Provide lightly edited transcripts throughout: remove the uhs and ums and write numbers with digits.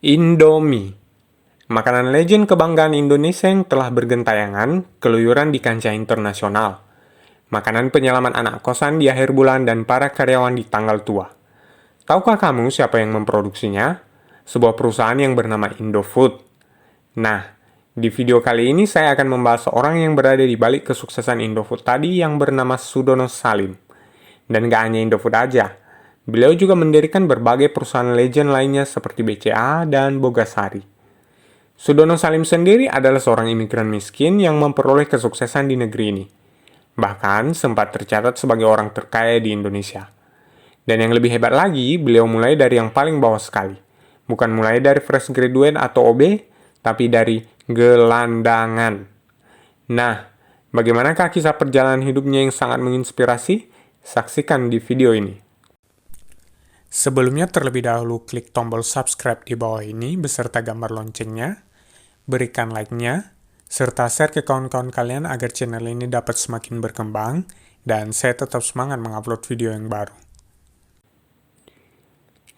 Indomie, makanan legend kebanggaan Indonesia yang telah bergentayangan keluyuran di kancah internasional. Makanan penyelaman anak kosan di akhir bulan dan para karyawan di tanggal tua. Tahukah kamu siapa yang memproduksinya? Sebuah perusahaan yang bernama Indofood. Nah, di video kali ini saya akan membahas seorang yang berada di balik kesuksesan Indofood tadi yang bernama Sudono Salim. Dan gak hanya Indofood aja, beliau juga mendirikan berbagai perusahaan legend lainnya seperti BCA dan Bogasari. Sudono Salim sendiri adalah seorang imigran miskin yang memperoleh kesuksesan di negeri ini. Bahkan sempat tercatat sebagai orang terkaya di Indonesia. Dan yang lebih hebat lagi, beliau mulai dari yang paling bawah sekali. Bukan mulai dari fresh graduate atau OB, tapi dari gelandangan. Nah, bagaimanakah kisah perjalanan hidupnya yang sangat menginspirasi? Saksikan di video ini. Sebelumnya terlebih dahulu klik tombol subscribe di bawah ini beserta gambar loncengnya, berikan like-nya, serta share ke kawan-kawan kalian agar channel ini dapat semakin berkembang dan saya tetap semangat mengupload video yang baru.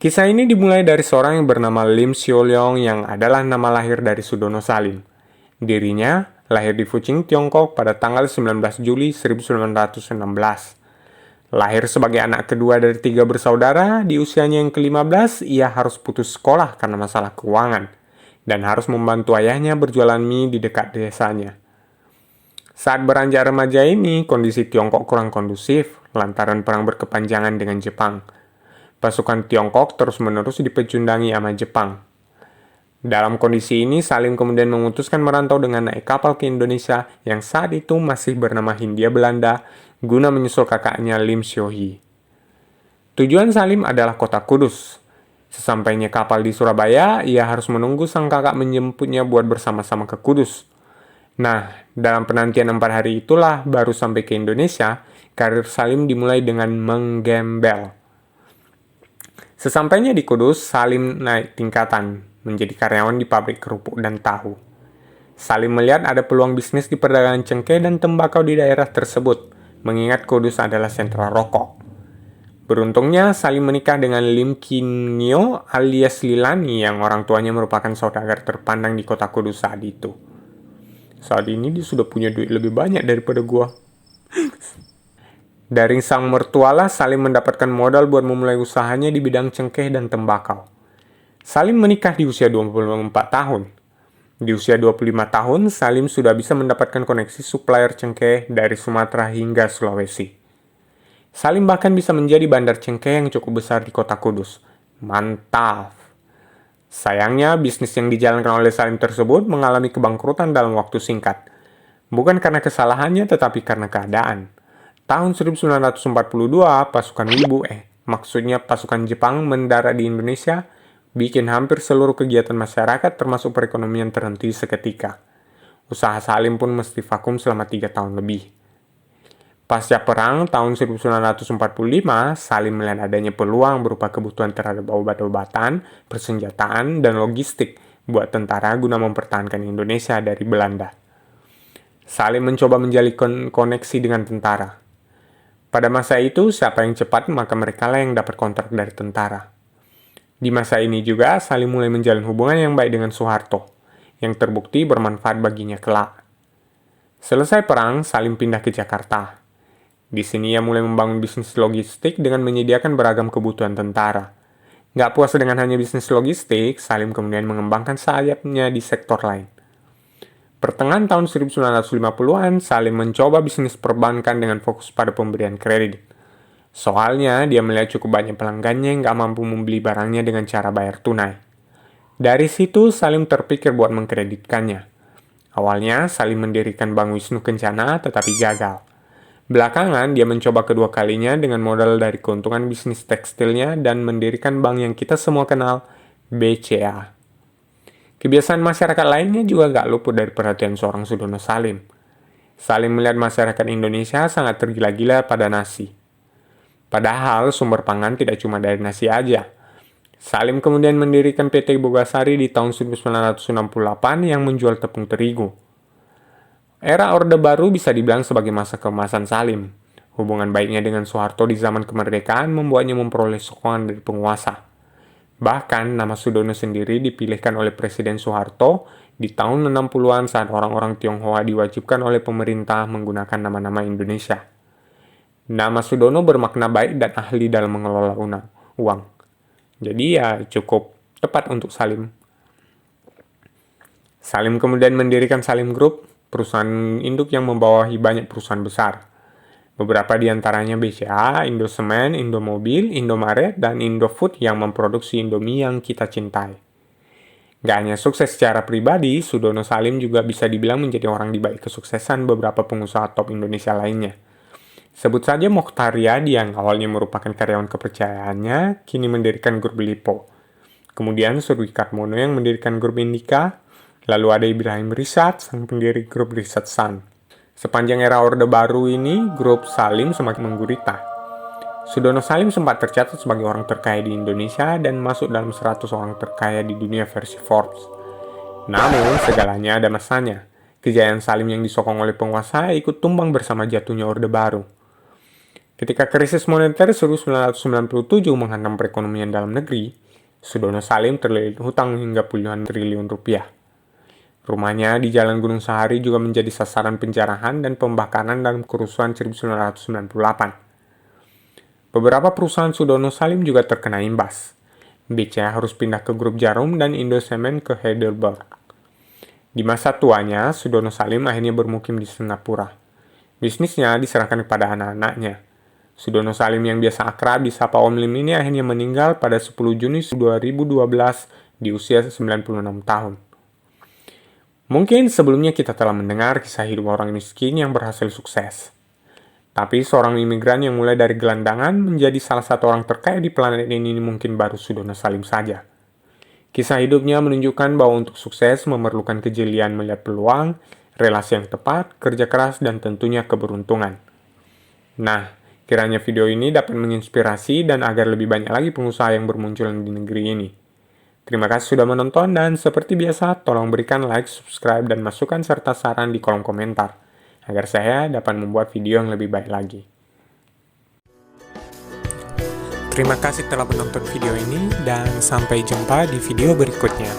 Kisah ini dimulai dari seorang yang bernama Lim Sio Leong yang adalah nama lahir dari Sudono Salim. Dirinya lahir di Fuqing, Tiongkok pada tanggal 19 Juli 1916. Lahir sebagai anak kedua dari 3 bersaudara, di usianya yang ke-15 ia harus putus sekolah karena masalah keuangan dan harus membantu ayahnya berjualan mie di dekat desanya. Saat beranjak remaja ini, kondisi Tiongkok kurang kondusif lantaran perang berkepanjangan dengan Jepang. Pasukan Tiongkok terus-menerus dipecundangi sama Jepang. Dalam kondisi ini, Salim kemudian memutuskan merantau dengan naik kapal ke Indonesia yang saat itu masih bernama Hindia Belanda guna menyusul kakaknya Lim Sio Hee. Tujuan Salim adalah kota Kudus. Sesampainya kapal di Surabaya, ia harus menunggu sang kakak menjemputnya buat bersama-sama ke Kudus. Nah, dalam penantian 4 hari itulah baru sampai ke Indonesia, karir Salim dimulai dengan menggembel. Sesampainya di Kudus, Salim naik tingkatan, menjadi karyawan di pabrik kerupuk dan tahu. Salim melihat ada peluang bisnis di perdagangan cengkeh dan tembakau di daerah tersebut, mengingat Kudus adalah sentra rokok. Beruntungnya, Salim menikah dengan Lim Kin Nio alias Lilani yang orang tuanya merupakan saudagar terpandang di kota Kudus saat itu. Saat ini dia sudah punya duit lebih banyak daripada gua. Dari sang mertualah, Salim mendapatkan modal buat memulai usahanya di bidang cengkeh dan tembakau. Salim menikah di usia 24 tahun. Di usia 25 tahun, Salim sudah bisa mendapatkan koneksi supplier cengkeh dari Sumatera hingga Sulawesi. Salim bahkan bisa menjadi bandar cengkeh yang cukup besar di kota Kudus. Mantap! Sayangnya, bisnis yang dijalankan oleh Salim tersebut mengalami kebangkrutan dalam waktu singkat. Bukan karena kesalahannya, tetapi karena keadaan. Tahun 1942, pasukan Jepang mendarat di Indonesia, bikin hampir seluruh kegiatan masyarakat termasuk perekonomian terhenti seketika. Usaha Salim pun mesti vakum selama 3 tahun lebih. Pasca perang tahun 1945, Salim melihat adanya peluang berupa kebutuhan terhadap obat-obatan, persenjataan, dan logistik buat tentara guna mempertahankan Indonesia dari Belanda. Salim mencoba menjalin koneksi dengan tentara. Pada masa itu, siapa yang cepat maka merekalah yang dapat kontrak dari tentara. Di masa ini juga, Salim mulai menjalin hubungan yang baik dengan Soeharto, yang terbukti bermanfaat baginya kelak. Selesai perang, Salim pindah ke Jakarta. Di sini ia mulai membangun bisnis logistik dengan menyediakan beragam kebutuhan tentara. Gak puas dengan hanya bisnis logistik, Salim kemudian mengembangkan sayapnya di sektor lain. Pertengahan tahun 1950-an, Salim mencoba bisnis perbankan dengan fokus pada pemberian kredit. Soalnya, dia melihat cukup banyak pelanggannya yang gak mampu membeli barangnya dengan cara bayar tunai. Dari situ, Salim terpikir buat mengkreditkannya. Awalnya, Salim mendirikan Bank Wisnu Kencana, tetapi gagal. Belakangan, dia mencoba kedua kalinya dengan modal dari keuntungan bisnis tekstilnya dan mendirikan bank yang kita semua kenal, BCA. Kebiasaan masyarakat lainnya juga gak luput dari perhatian seorang Sudono Salim. Salim melihat masyarakat Indonesia sangat tergila-gila pada nasi. Padahal sumber pangan tidak cuma dari nasi aja. Salim kemudian mendirikan PT Bogasari di tahun 1968 yang menjual tepung terigu. Era Orde Baru bisa dibilang sebagai masa keemasan Salim. Hubungan baiknya dengan Soeharto di zaman kemerdekaan membuatnya memperoleh sokongan dari penguasa. Bahkan nama Sudono sendiri dipilihkan oleh Presiden Soeharto di tahun 60-an saat orang-orang Tionghoa diwajibkan oleh pemerintah menggunakan nama-nama Indonesia. Nama Sudono bermakna baik dan ahli dalam mengelola uang. Jadi ya cukup tepat untuk Salim. Salim kemudian mendirikan Salim Group, perusahaan induk yang membawahi banyak perusahaan besar. Beberapa di antaranya BCA, Indosemen, Indomobil, Indomaret, dan Indofood yang memproduksi Indomie yang kita cintai. Gak hanya sukses secara pribadi, Sudono Salim juga bisa dibilang menjadi orang di balik kesuksesan beberapa pengusaha top Indonesia lainnya. Sebut saja Mokhtar Riyadi yang awalnya merupakan karyawan kepercayaannya, kini mendirikan grup Lipo. Kemudian Surwi Karmono yang mendirikan grup Indika, lalu ada Ibrahim Rishad, sang pendiri grup Rishad Sun. Sepanjang era Orde Baru ini, grup Salim semakin menggurita. Sudono Salim sempat tercatat sebagai orang terkaya di Indonesia dan masuk dalam 100 orang terkaya di dunia versi Forbes. Namun, segalanya ada masanya. Kejayaan Salim yang disokong oleh penguasa ikut tumbang bersama jatuhnya Orde Baru. Ketika krisis moneter 1997 menghantam perekonomian dalam negeri, Sudono Salim terlilit hutang hingga puluhan triliun rupiah. Rumahnya di Jalan Gunung Sahari juga menjadi sasaran penjarahan dan pembakaran dalam kerusuhan 1998. Beberapa perusahaan Sudono Salim juga terkena imbas. BCA harus pindah ke grup Jarum dan Indosemen ke Heidelberg. Di masa tuanya, Sudono Salim akhirnya bermukim di Singapura. Bisnisnya diserahkan kepada anak-anaknya. Sudono Salim yang biasa akrab disapa Om Lim ini akhirnya meninggal pada 10 Juni 2012 di usia 96 tahun. Mungkin sebelumnya kita telah mendengar kisah hidup orang miskin yang berhasil sukses. Tapi seorang imigran yang mulai dari gelandangan menjadi salah satu orang terkaya di planet ini mungkin baru Sudono Salim saja. Kisah hidupnya menunjukkan bahwa untuk sukses memerlukan kejelian melihat peluang, relasi yang tepat, kerja keras, dan tentunya keberuntungan. Nah, kiranya video ini dapat menginspirasi dan agar lebih banyak lagi pengusaha yang bermunculan di negeri ini. Terima kasih sudah menonton dan seperti biasa tolong berikan like, subscribe, dan masukan serta saran di kolom komentar agar saya dapat membuat video yang lebih baik lagi. Terima kasih telah menonton video ini dan sampai jumpa di video berikutnya.